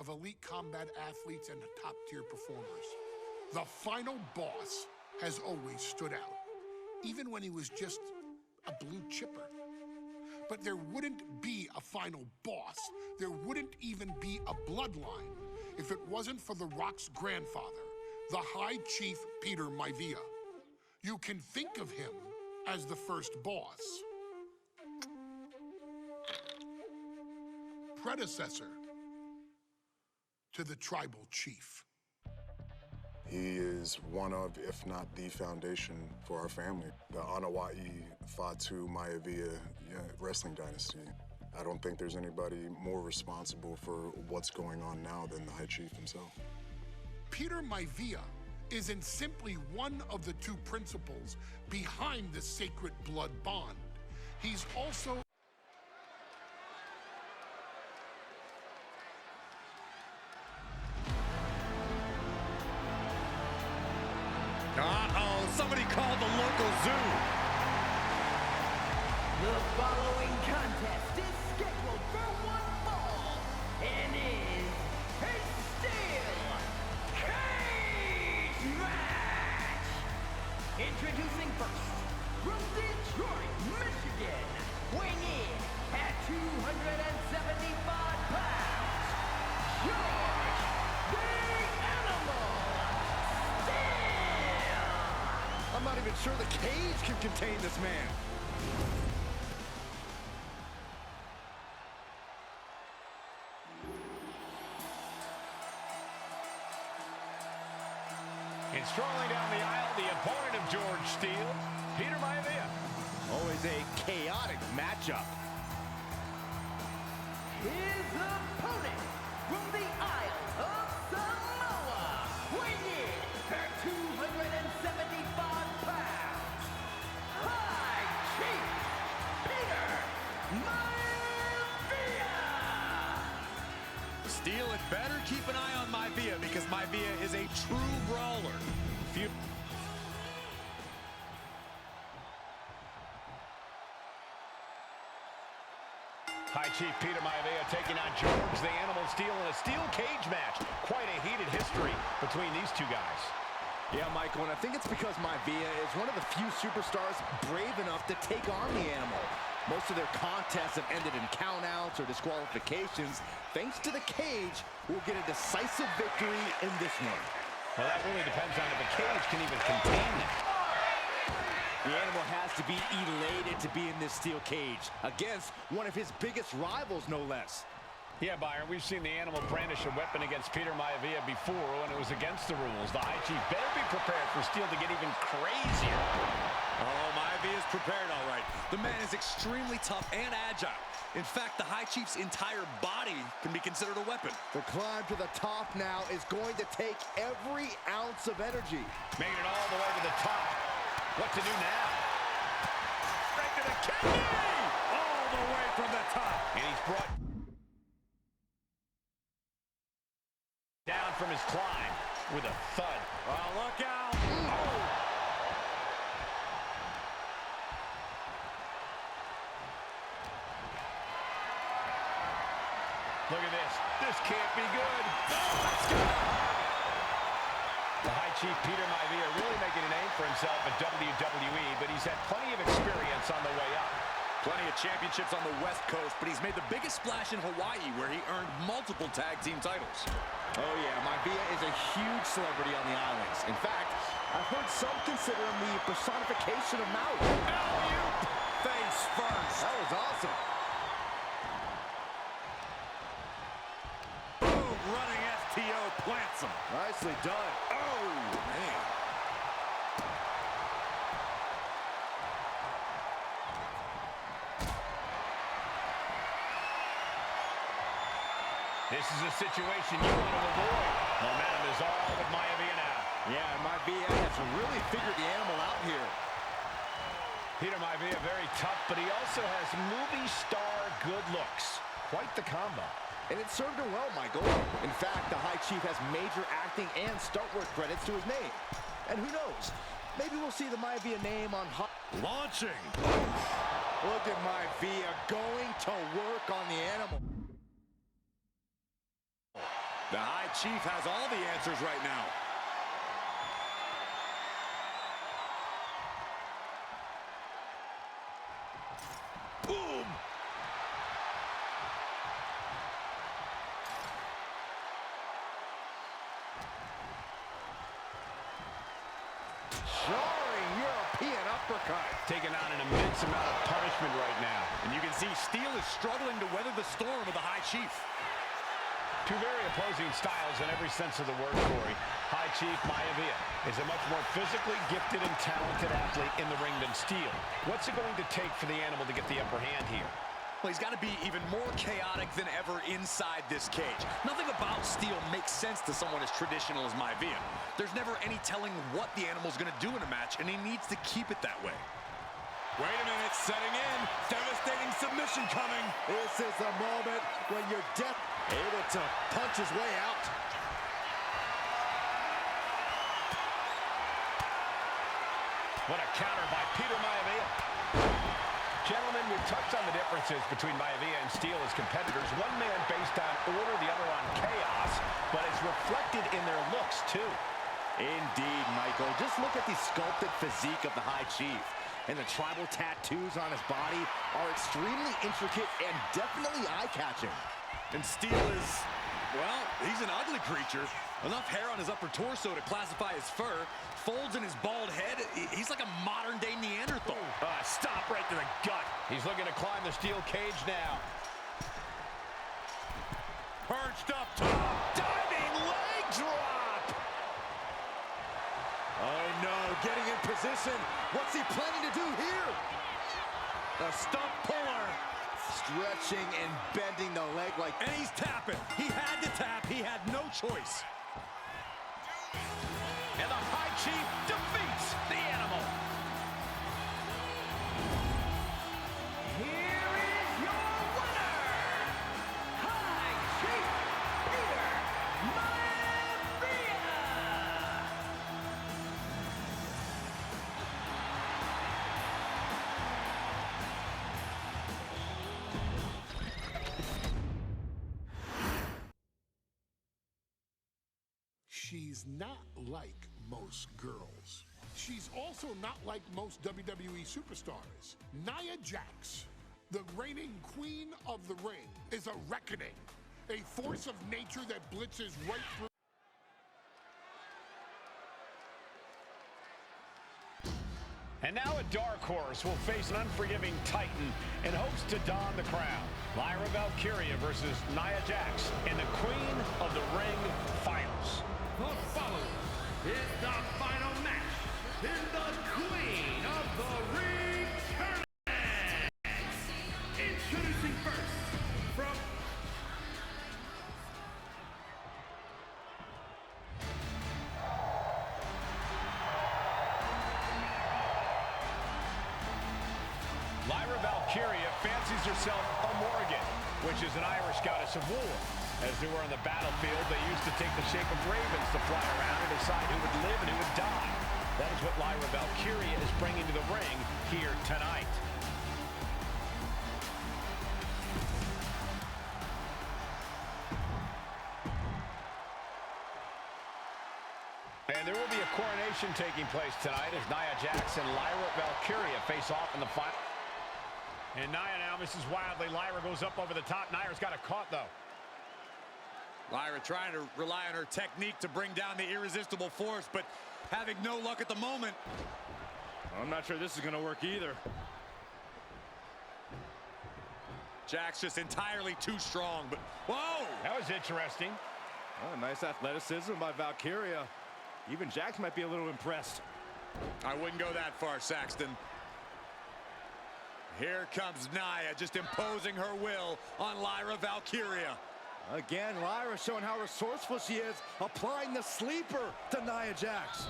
of elite combat athletes and top-tier performers. The final boss has always stood out, even when he was just a blue chipper. But there wouldn't be a final boss, there wouldn't even be a bloodline if it wasn't for The Rock's grandfather, the High Chief Peter Maivia. You can think of him as the first boss. Predecessor to the tribal chief. He is one of, if not the foundation for our family. The Anoa'i Fatu Maivia wrestling dynasty. I don't think there's anybody more responsible for what's going on now than the High Chief himself. Peter Maivia isn't simply one of the two principals behind the sacred blood bond. He's also somebody called the local zoo. The following contest is scheduled for one fall and is a steel cage match. Introducing first, from Detroit, Michigan, weighing in at 275 pounds, George the Animal Steel. I'm not even sure the cage can contain this man. And strolling down the aisle, the opponent of George Steele, Peter Maivia. Always a chaotic matchup. His opponent from the Isle of Samoa, weighing in at 275 pounds, High Chief Peter Maivia. Steele had better keep an eye on Maivia because Maivia is a true brawler. High Chief Peter Maivia taking on George the Animal Steel in a steel cage match. Quite a heated history between these two guys. Yeah, Michael, and I think it's because Maivia is one of the few superstars brave enough to take on the Animal. Most of their contests have ended in countouts or disqualifications. Thanks to the cage, we'll get a decisive victory in this one. Well, that really depends on if the cage can even contain them. The Animal has to be elated to be in this steel cage against one of his biggest rivals, no less. Yeah, Byron, we've seen the Animal brandish a weapon against Peter Maivia before when it was against the rules. The High Chief better be prepared for Steele to get even crazier. Oh, Maivia's prepared all right. The man is extremely tough and agile. In fact, the High Chief's entire body can be considered a weapon. The climb to the top now is going to take every ounce of energy. Making it all the way to the top. What to do now? Straight to the kidney! All the way from the top. And he's brought down from his climb with a thud. Oh, look out. Oh! Look at this. This can't be good. Oh, let's go! The High Chief Peter Maivia really making a name for himself at WWE, but he's had plenty of experience on the way up. Plenty of championships on the West Coast, but he's made the biggest splash in Hawaii, where he earned multiple tag team titles. Oh yeah, Maivia is a huge celebrity on the islands. In fact, I've heard some consider him the personification of Maui. Alley-oop! Face first. That was awesome. Boom, running STO plants him. Nicely done. Oh, man. This is a situation you want to avoid. Momentum is all with Maivia now. Yeah, Maivia has really figured the Animal out here. Peter Maivia very tough, but he also has movie star good looks. Quite the combo. And it served him well, Michael. In fact, the High Chief has major acting and stunt work credits to his name. And who knows, maybe we'll see the Maivia name on Launching. Look at Maivia going to work on the Animal. The High Chief has all the answers right now. Boom! Jarring European uppercut. Taking on an immense amount of punishment right now. And you can see Steel is struggling to weather the storm of the High Chief. Two very opposing styles in every sense of the word, Corey. High Chief Maivia is a much more physically gifted and talented athlete in the ring than Steel. What's it going to take for the animal to get the upper hand here? Well, he's got to be even more chaotic than ever inside this cage. Nothing about Steel makes sense to someone as traditional as Maivia. There's never any telling what the animal's going to do in a match, and he needs to keep it that way. Wait a minute, setting in. Devastating submission coming. This is the moment when you're able to punch his way out. What a counter by Peter Maivia. Gentlemen, we've touched on the differences between Maivia and Steel as competitors. One man based on order, the other on chaos, but it's reflected in their looks, too. Indeed, Michael. Just look at the sculpted physique of the High Chief. And the tribal tattoos on his body are extremely intricate and definitely eye-catching. And Steel is, well, he's an ugly creature. Enough hair on his upper torso to classify as fur. Folds in his bald head. He's like a modern-day Neanderthal. Stop right to the gut. He's looking to climb the steel cage now. Perched up top. Diving leg drop! Oh, no, getting in position. What's he planning to do here? The stump puller. Stretching and bending the leg like... And he's tapping. He had to tap. He had no choice. And the High Chief defeats the animal. Here is your winner, High Chief Peter Maivia. She's not like most girls. She's also not like most WWE superstars. Nia Jax, the reigning queen of the ring, is a reckoning, a force of nature that blitzes right through. And now a dark horse will face an unforgiving titan in hopes to don the crown. Lyra Valkyria versus Nia Jax in the Queen of the Ring Finals. The following is the final match in the Queen of the Ring Tournament. Introducing first from Lyra Valkyria fancies herself a Morrigan, which is an Irish goddess of war. As they were on the battlefield, they used to take the shape of ravens to fly around and decide who would live and who would die. That is what Lyra Valkyria is bringing to the ring here tonight. And there will be a coronation taking place tonight as Nia Jax and Lyra Valkyria face off in the final. And Nia now misses wildly. Lyra goes up over the top. Nia's got it caught, though. Lyra trying to rely on her technique to bring down the irresistible force, but having no luck at the moment. I'm not sure this is going to work either. Jax just entirely too strong, but whoa! That was interesting. Oh, nice athleticism by Valkyria. Even Jax might be a little impressed. I wouldn't go that far, Saxton. Here comes Nia, just imposing her will on Lyra Valkyria. Again, Lyra showing how resourceful she is, applying the sleeper to Nia Jax.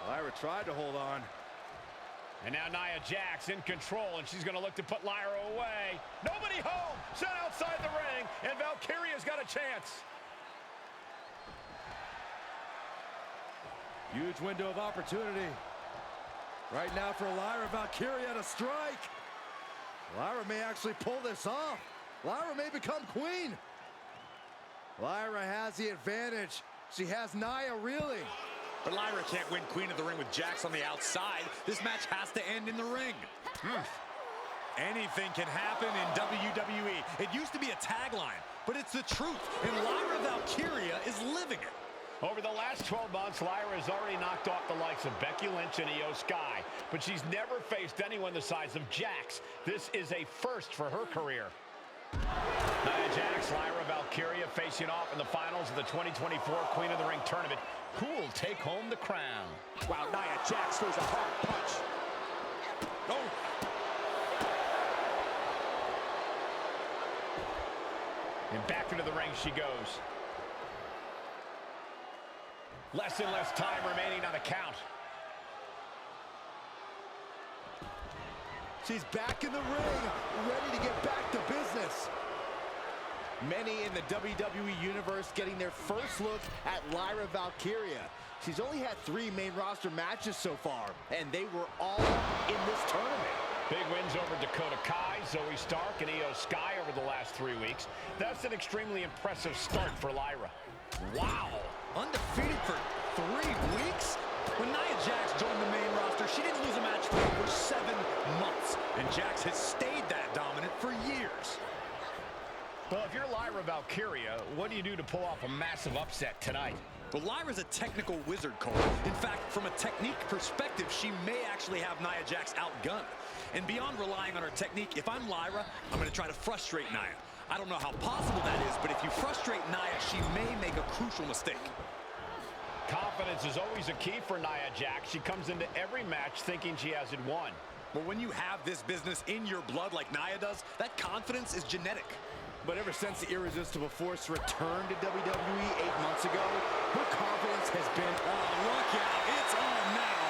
Lyra tried to hold on. And now Nia Jax in control, and she's going to look to put Lyra away. Nobody home! Set outside the ring, and Valkyria's got a chance. Huge window of opportunity. Right now for Lyra Valkyria to strike. Lyra may actually pull this off. Lyra may become queen. Lyra has the advantage. She has Nia reeling. But Lyra can't win Queen of the Ring with Jax on the outside. This match has to end in the ring. Anything can happen in WWE. It used to be a tagline, but it's the truth. And Lyra Valkyria is living it. Over the last 12 months, Lyra has already knocked off the likes of Becky Lynch and Io Sky, but she's never faced anyone the size of Jax. This is a first for her career. Nia Jax, Lyra Valkyria facing off in the finals of the 2024 Queen of the Ring tournament. Who will take home the crown? Wow, Nia Jax throws a hard punch. Oh! And back into the ring she goes. Less and less time remaining on the count. She's back in the ring, ready to get back to business. Many in the WWE Universe getting their first look at Lyra Valkyria. She's only had 3 main roster matches so far, and they were all in this tournament. Big wins over Dakota Kai, Zoe Stark, and Io Sky over the last 3 weeks. That's an extremely impressive start for Lyra. Wow! Undefeated for 3 weeks? When Nia Jax joined the main roster, she didn't lose a match for over 7 months. And Jax has stayed that dominant for years. Well, if you're Lyra Valkyria, what do you do to pull off a massive upset tonight? Well, Lyra's a technical wizard, Cole. In fact, from a technique perspective, she may actually have Nia Jax outgunned. And beyond relying on her technique, if I'm Lyra, I'm going to try to frustrate Nia. I don't know how possible that is, but if you frustrate Nia, she may make a crucial mistake. Confidence is always a key for Nia Jax. She comes into every match thinking she has it won. But when you have this business in your blood like Nia does, that confidence is genetic. But ever since the Irresistible Force returned to WWE 8 months ago, her confidence has been Oh, look out. It's on now.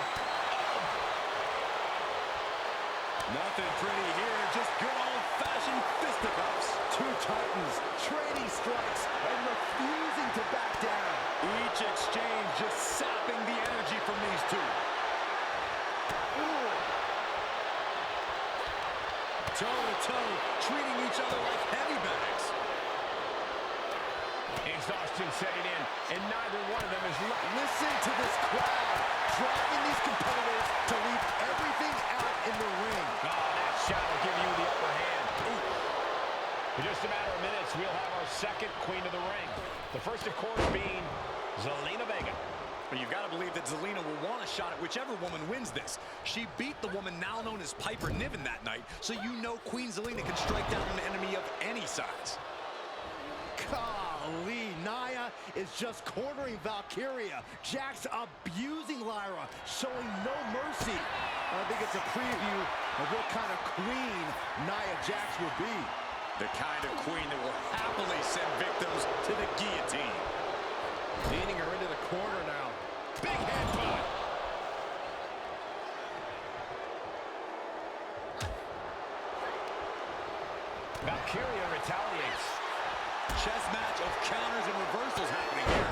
Nothing pretty here. Just good old-fashioned fisticuffs. 2 Titans trading strikes and refusing to back down. Each exchange just sapping the energy from these two. Toe-to-toe, treating each other like heavy bags. Exhaustion setting in, and neither one of them is Listen to this crowd, driving these competitors to leave everything out in the ring. Oh, that shot will give you the upper hand. In just a matter of minutes, we'll have our second Queen of the Ring. The first, of course, being Zelina Vega. But you've got to believe that Zelina will want a shot at whichever woman wins this. She beat the woman now known as Piper Niven that night, so you know Queen Zelina can strike down an enemy of any size. Golly, Nia is just cornering Valkyria. Jax abusing Lyra, showing no mercy. I think it's a preview of what kind of queen Nia Jax will be. The kind of queen that will happily send victims to the guillotine. Leading her into the corner now. Big headbutt. Valkyria retaliates. Chess match of counters and reversals happening here.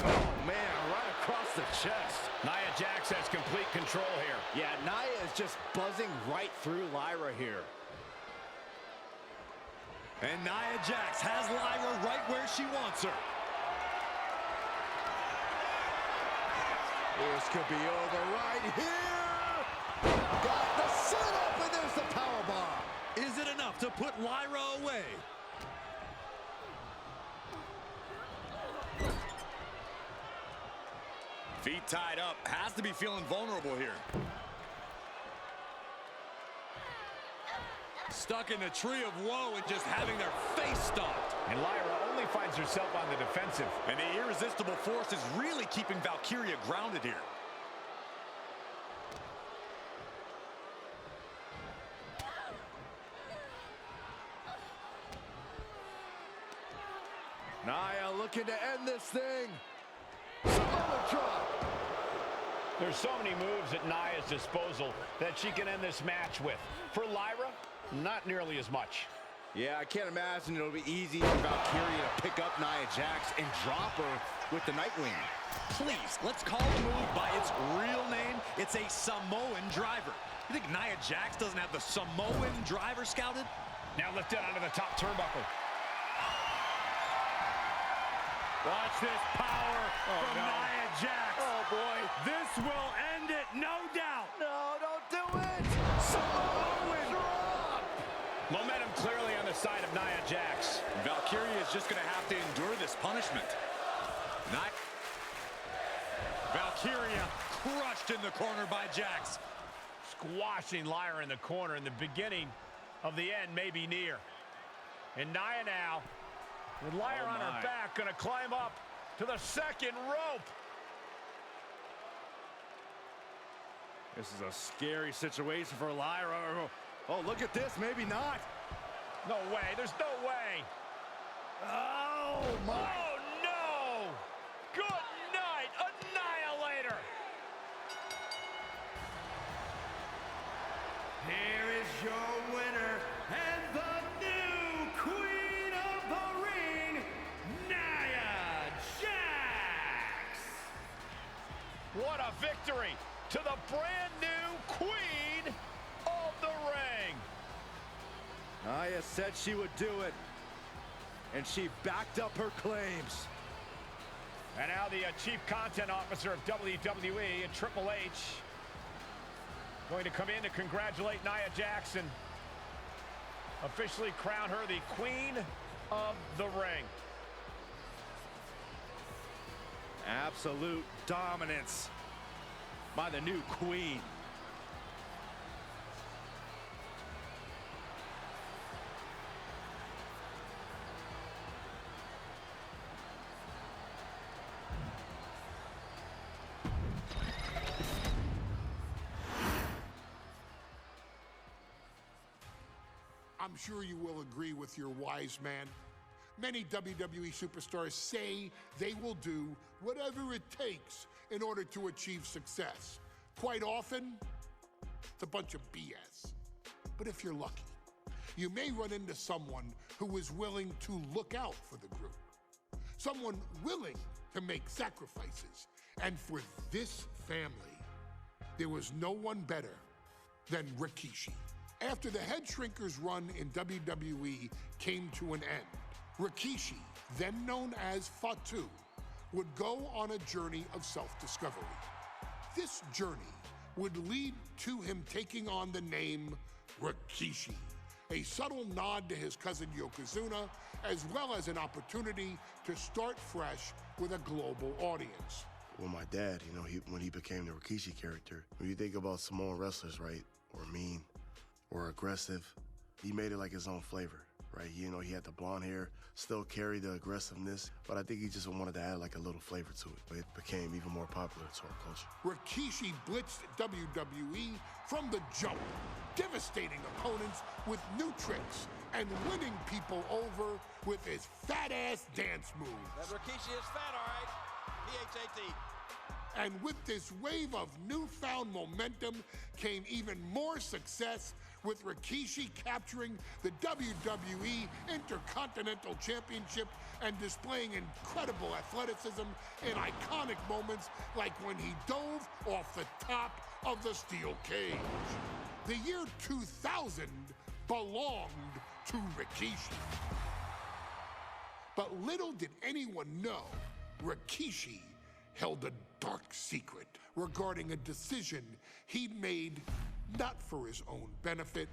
Oh, man, right across the chest. Nia Jax has complete control here. Yeah, Nia is just buzzing right through Lyra here. And Nia Jax has Lyra right where she wants her. This could be over right here. Got the setup, and there's the powerbomb. Is it enough to put Lyra away? Feet tied up. Has to be feeling vulnerable here. Stuck in the tree of woe and just having their face stomped. And Lyra only finds herself on the defensive. And the Irresistible Force is really keeping Valkyria grounded here. Nia looking to end this thing. Samoa drop. There's so many moves at Nia's disposal that she can end this match with. For Lyra, not nearly as much. Yeah, I can't imagine it'll be easy for Valkyria to pick up Nia Jax and drop her with the Nightwing. Please, let's call the move by its real name. It's a Samoan driver. You think Nia Jax doesn't have the Samoan driver scouted? Now lifted onto the top turnbuckle. Watch this power from Nia Jax. Oh, boy. This will end it, no doubt. No, don't do it. Samoan drop. Momentum clearly on the side of Nia Jax. Valkyria is just going to have to endure this punishment. Valkyria crushed in the corner by Jax. Squashing Lyra in the corner, and the beginning of the end may be near. And Nia now, with Lyra on her back, going to climb up to the second rope. This is a scary situation for Lyra. Oh, look at this. Maybe not. No way. There's no way. Oh, my. Oh, no. Good night, Annihilator. Here is your winner and the new Queen of the Ring, Nia Jax. What a victory to the brand new Queen of the Ring. Nia said she would do it, and she backed up her claims. And now the Chief Content Officer of WWE and Triple H going to come in to congratulate Nia Jax and officially crown her the Queen of the Ring. Absolute dominance by the new queen. I'm sure you will agree with your wise man. Many WWE superstars say they will do whatever it takes in order to achieve success. Quite often, it's a bunch of BS. But if you're lucky, you may run into someone who is willing to look out for the group. Someone willing to make sacrifices. And for this family, there was no one better than Rikishi. After the Head Shrinkers run in WWE came to an end, Rikishi, then known as Fatu, would go on a journey of self-discovery. This journey would lead to him taking on the name Rikishi, a subtle nod to his cousin Yokozuna, as well as an opportunity to start fresh with a global audience. Well, my dad, when he became the Rikishi character, when you think about Samoan wrestlers, right, or mean, or aggressive, he made it like his own flavor, right? He had the blonde hair, still carried the aggressiveness, but I think he just wanted to add like a little flavor to it. But it became even more popular to our culture. Rikishi blitzed WWE from the jump, devastating opponents with new tricks and winning people over with his fat-ass dance moves. That Rikishi is fat, all right. P-H-A-T. And with this wave of newfound momentum came even more success, with Rikishi capturing the WWE Intercontinental Championship and displaying incredible athleticism in iconic moments like when he dove off the top of the steel cage. The year 2000 belonged to Rikishi. But little did anyone know, Rikishi held a dark secret regarding a decision he'd made not for his own benefit,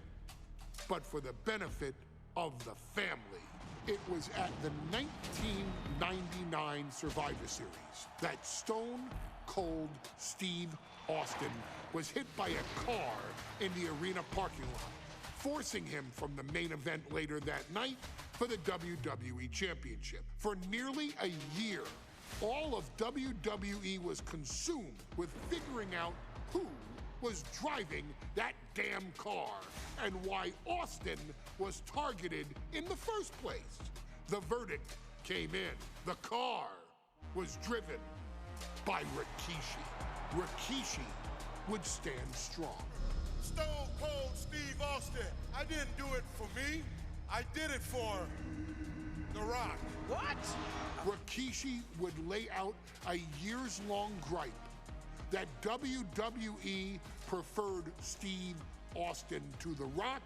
but for the benefit of the family. It was at the 1999 Survivor Series that Stone Cold Steve Austin was hit by a car in the arena parking lot, forcing him from the main event later that night for the WWE Championship. For nearly a year, all of WWE was consumed with figuring out who was driving that damn car and why Austin was targeted in the first place. The verdict came in. The car was driven by Rikishi. Rikishi would stand strong. Stone Cold Steve Austin, I didn't do it for me. I did it for The Rock. What? Rikishi would lay out a years-long gripe that WWE preferred Steve Austin to The Rock,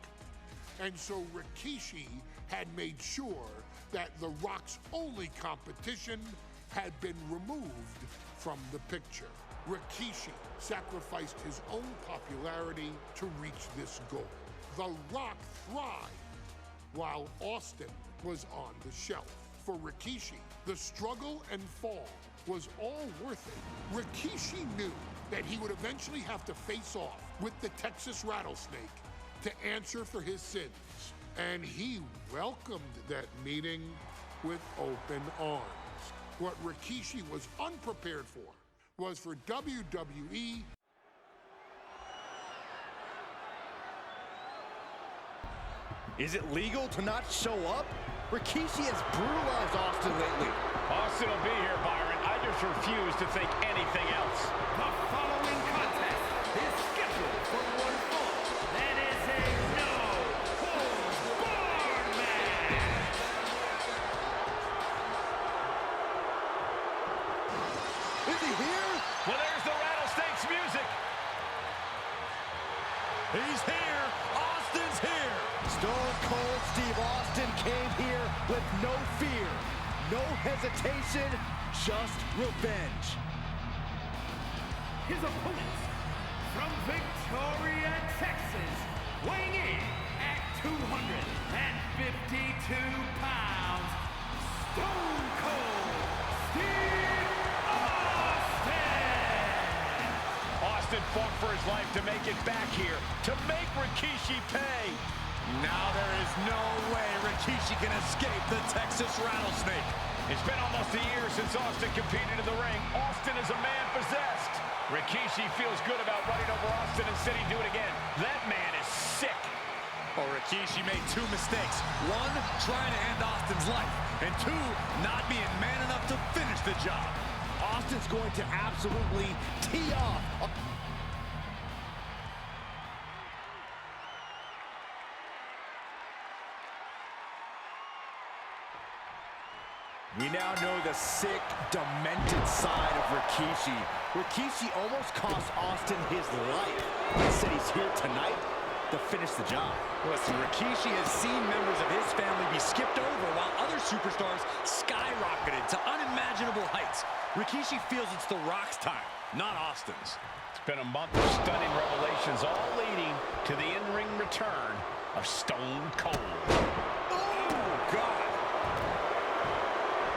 and so Rikishi had made sure that The Rock's only competition had been removed from the picture. Rikishi sacrificed his own popularity to reach this goal. The Rock thrived while Austin was on the shelf. For Rikishi, the struggle and fall was all worth it. Rikishi knew that he would eventually have to face off with the Texas Rattlesnake to answer for his sins, and he welcomed that meeting with open arms. What Rikishi was unprepared for was for WWE. Is it legal to not show up? Rikishi has brutalized Austin lately. Austin will be here, Byron. I just refuse to think anything else. The following contest is scheduled for one fall. That is a no-holds-barred match. Is he here? Well, there's the Rattlesnake's music. He's here. Austin's here. Stone Cold Steve Austin came here with no fear, no hesitation, just revenge. His opponents from Victoria, Texas, weighing in at 252 pounds, Stone Cold Steve Austin! Austin fought for his life to make it back here, to make Rikishi pay. Now there is no way Rikishi can escape the Texas Rattlesnake. It's been almost a year since Austin competed in the ring. Austin is a man possessed. Rikishi feels good about running over Austin and said he'd do it again. That man is sick. Oh, Rikishi made two mistakes. One, trying to end Austin's life. And two, not being man enough to finish the job. Austin's going to absolutely tee off. We now know the sick, demented side of Rikishi. Rikishi almost cost Austin his life. He said he's here tonight to finish the job. Listen, Rikishi has seen members of his family be skipped over while other superstars skyrocketed to unimaginable heights. Rikishi feels it's The Rock's time, not Austin's. It's been a month of stunning revelations, all leading to the in-ring return of Stone Cold. Oh, God.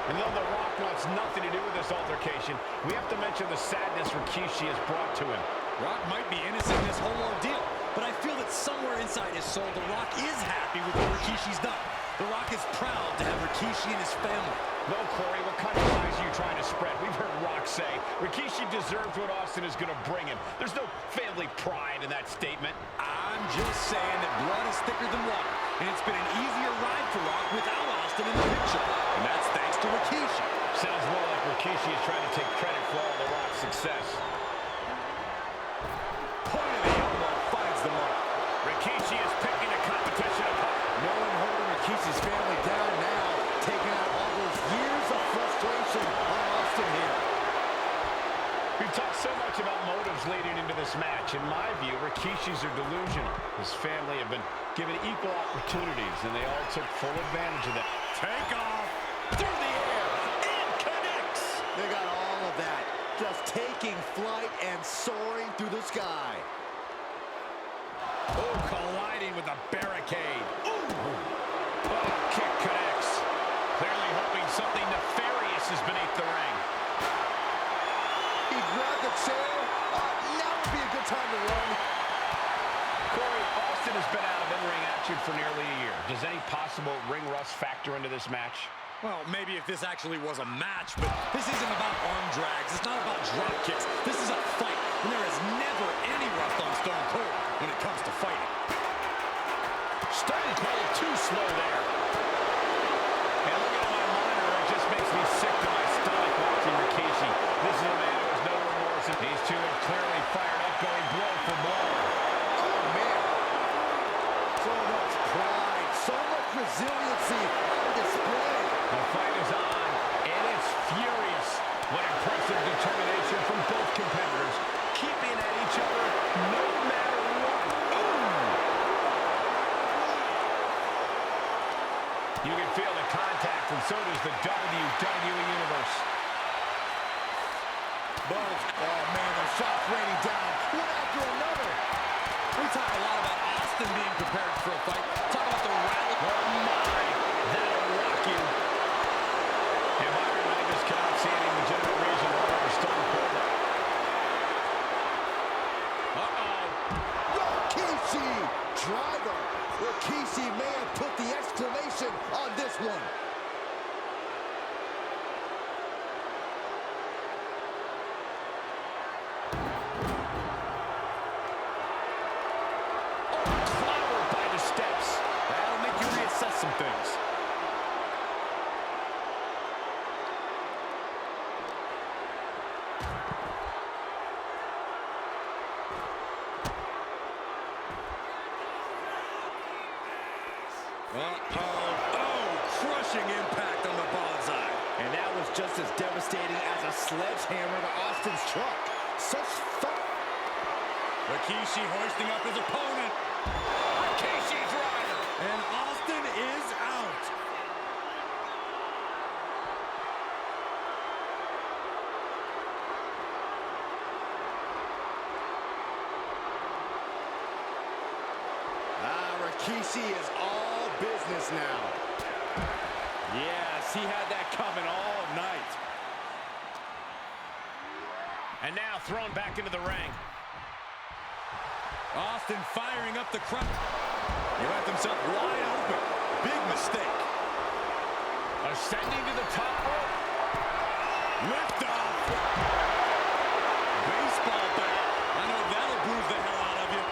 And though The Rock wants nothing to do with this altercation, we have to mention the sadness Rikishi has brought to him. Rock might be innocent in this whole ordeal, but I feel that somewhere inside his soul, The Rock is happy with what Rikishi's done. The Rock is proud to have Rikishi and his family. Well, Corey, what kind of lies are you trying to spread? We've heard Rock say Rikishi deserves what Austin is going to bring him. There's no family pride in that statement. I'm just saying that blood is thicker than water, and it's been an easier ride for Rock without Austin in the picture. And that's thanks to Rikishi. Sounds more like Rikishi is trying to take credit for all the Rock's success. Point of the elbow finds the mark. Rikishi is picking the competition apart. No one holding Rikishi's family down now, taking out all those years of frustration on Austin here. We've talked so much about motives leading into this match. In my view, Rikishi's are delusional. His family have been given equal opportunities, and they all took full advantage of that. Take off through the air. It connects. They got all of that, just taking flight and soaring through the sky. Oh, colliding with a barricade. Ooh. Oh, kick connects. Clearly hoping something nefarious is beneath the ring. He grabbed the chair. Now would be a good time to run. Corey, Austin has been out of in-ring action for nearly a year. Does any possible ring rust factor into this match? Well, maybe if this actually was a match, but this isn't about arm drags. It's not about drop kicks. This is a fight, and there is never any rust on Stone Cold when it comes to fighting. Stone Cold too slow there. And looking at my monitor, it just makes me sick to my stomach watching Rikishi. This is a man who has no remorse, and these two are clearly fired up, going blow for blow. Oh, man. So much pride, so much resiliency on display. The fight is on, and it's furious. What impressive determination from both competitors, keeping at each other no matter what. Ooh. You can feel the contact, and so does the WWE Universe. Both, oh man, the shots raining down, one after another. We talk a lot about Austin being prepared for a fight. Talk about the rally. Oh my, that'll rock you. And Byron, I just cannot see any legitimate reason why we're Stone Cold. Rikishi driver. Rikishi may have put the exclamation on this one. Some things. Crushing impact on the bullseye. And that was just as devastating as a sledgehammer to Austin's truck. Such thought. Rikishi hoisting up his opponent. Rikishi driver. And Austin is out. Rikishi is all business now. Yes, he had that coming all night. And now thrown back into the ring. Austin firing up the crowd. He left himself wide open. Big mistake. Ascending to the top rope. Lift off. Baseball bat. I know that'll bruise the hell out of you.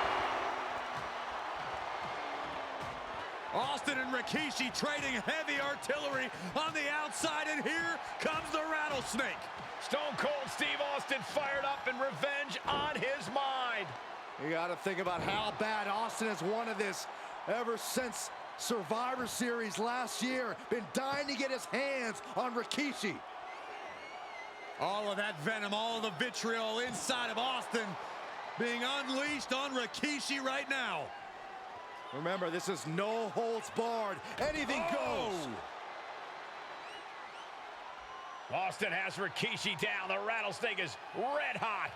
Austin and Rikishi trading heavy artillery on the outside, and here comes the rattlesnake. Stone Cold Steve Austin fired up and revenge on his mind. You got to think about how bad Austin has wanted this ever since Survivor Series last year. Been dying to get his hands on Rikishi. All of that venom, all of the vitriol inside of Austin being unleashed on Rikishi right now. Remember, this is no holds barred. Anything goes. Austin has Rikishi down. The rattlesnake is red hot.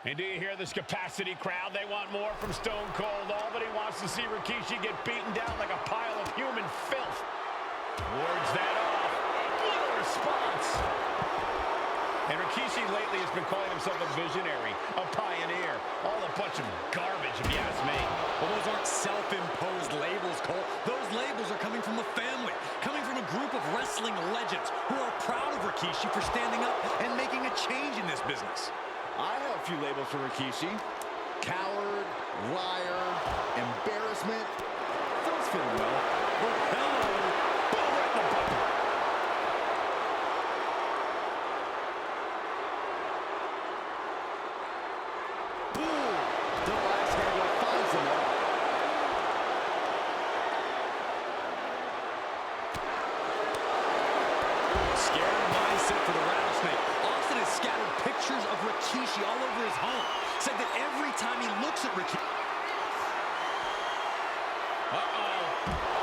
And do you hear this capacity crowd? They want more from Stone Cold. Nobody wants to see Rikishi get beaten down like a pile of human filth. Wards that off. What a response. And Rikishi lately has been calling himself a visionary, a pioneer. All a bunch of garbage, if you ask me. Well, those aren't self-imposed labels, Cole. Those labels are coming from a family, coming from a group of wrestling legends who are proud of Rikishi for standing up and making a change in this business. I have a few labels for Rikishi. Coward, liar, embarrassment. Those fit him well. Oh, hello. Boom, right in the button. Boom. Double axe handle finds him up. Scared mindset for the rattlesnake. Austin has scattered pictures of Rikishi all over his home. Said that every time he looks at Rikishi.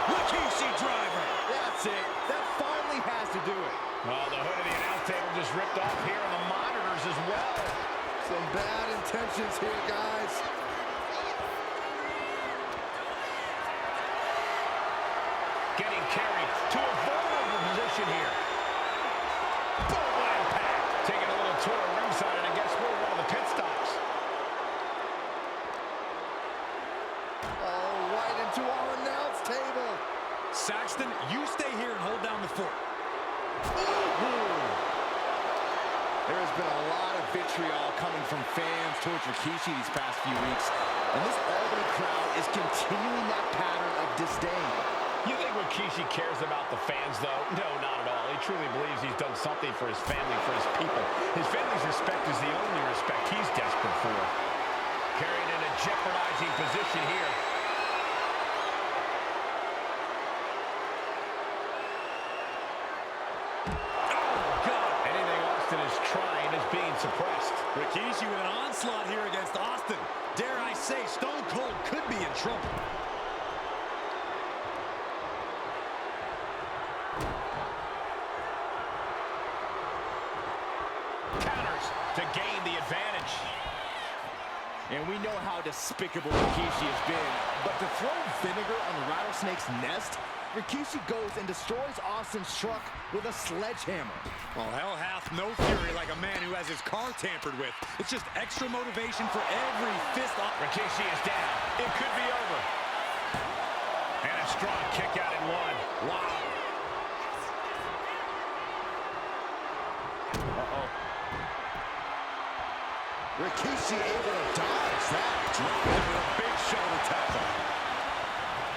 Rikishi driver. That's it. That finally has to do it. Well, the hood of the announce table just ripped off here on the monitors as well. Some bad intentions here, guys. Getting carried to a vulnerable position here. Boom, what impact. Taking a little tour of ringside, and I guess we're one of the pit stops. Oh, right into our announce table. Saxton, you stay here and hold down the fort. There has been a lot of vitriol coming from fans towards Rikishi these past few weeks, and this Albany crowd is continuing that pattern of disdain. You think Rikishi cares about the fans, though? No, not at all. He truly believes he's done something for his family, for his people. His family's respect is the only respect he's desperate for. Carried in a jeopardizing position here. suppressed. Rikishi with an onslaught here against Austin. Dare I say, Stone Cold could be in trouble. Counters to gain the advantage. And we know how despicable Rikishi has been, but to throw vinegar on the rattlesnake's nest, Rikishi goes and destroys Austin's truck with a sledgehammer. Well, hell hath no fury like a man who has his car tampered with. It's just extra motivation for every fist off. Rikishi is down. It could be over. And a strong kick out in one. Wow. Uh-oh. Rikishi able to dodge that. Dropped him with a big shoulder tackle.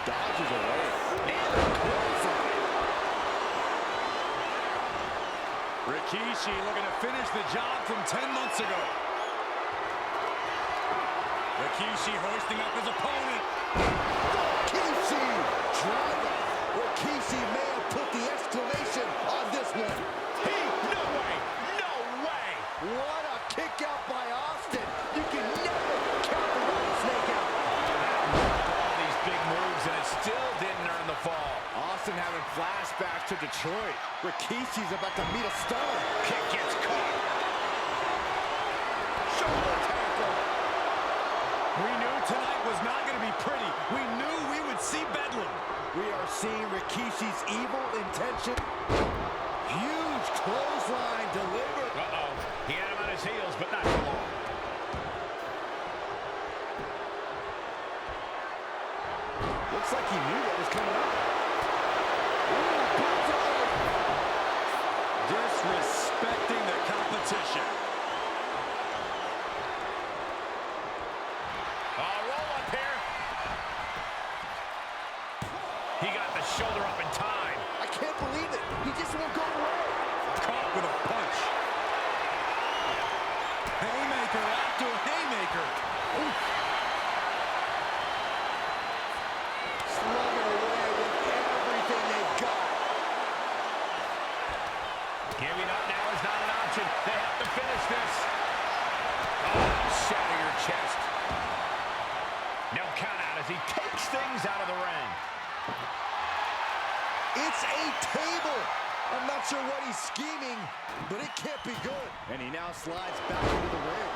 Dodges away. And a clothesline. Rikishi looking to finish the job from 10 months ago. Rikishi hoisting up his opponent. Rikishi driver. Rikishi may have put the exclamation on this one. No way. No way. What a kick out by Austin. You can never count the rattlesnake out. All these big moves, and it still didn't earn the fall. Austin having flashbacks to Detroit. Rikishi's about to meet a star. Kick gets caught. Shoulder tackle. We knew tonight was not going to be pretty. We knew we would see bedlam. We are seeing Rikishi's evil intention. Huge clothesline delivered. Uh-oh. He had him on his heels, but not for long. Looks like he knew what was coming up. Disrespecting the competition. Roll up here. He got the shoulder up in time. I can't believe it. He just won't go away. Caught with a punch. Haymaker after haymaker. Oof. Slugging away with everything they've got. Giving up now is not an option. They have to finish this. Oh, shatter your chest. No count out as he takes things out of the ring. It's a table. I'm not sure what he's scheming, but it can't be good. And he now slides back into the ring.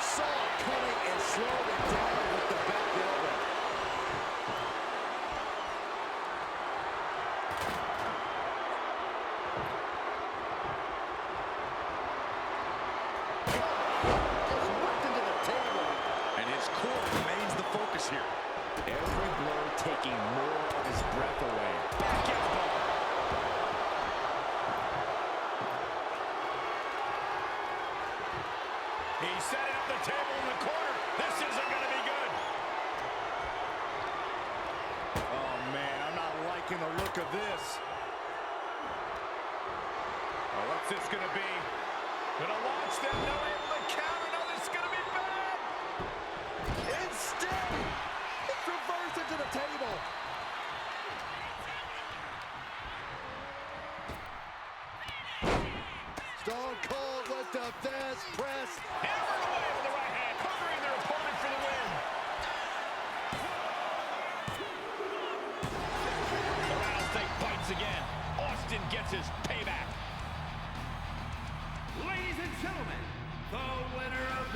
Saw it coming and slowed it down with the back elbow. Here. Every blow taking more of his breath away. Back elbow. He's setting up the table in the corner. This isn't going to be good. Oh, man, I'm not liking the look of this. Oh, what's this going to be? Going to launch them. No able to counter. No, this is going to be bad. Instead, it's reversed into the table. Stone Cold with the fast press. Hammered away with the right hand, covering their opponent for the win. The rattlesnake bites again. Austin gets his payback. Ladies and gentlemen, the winner of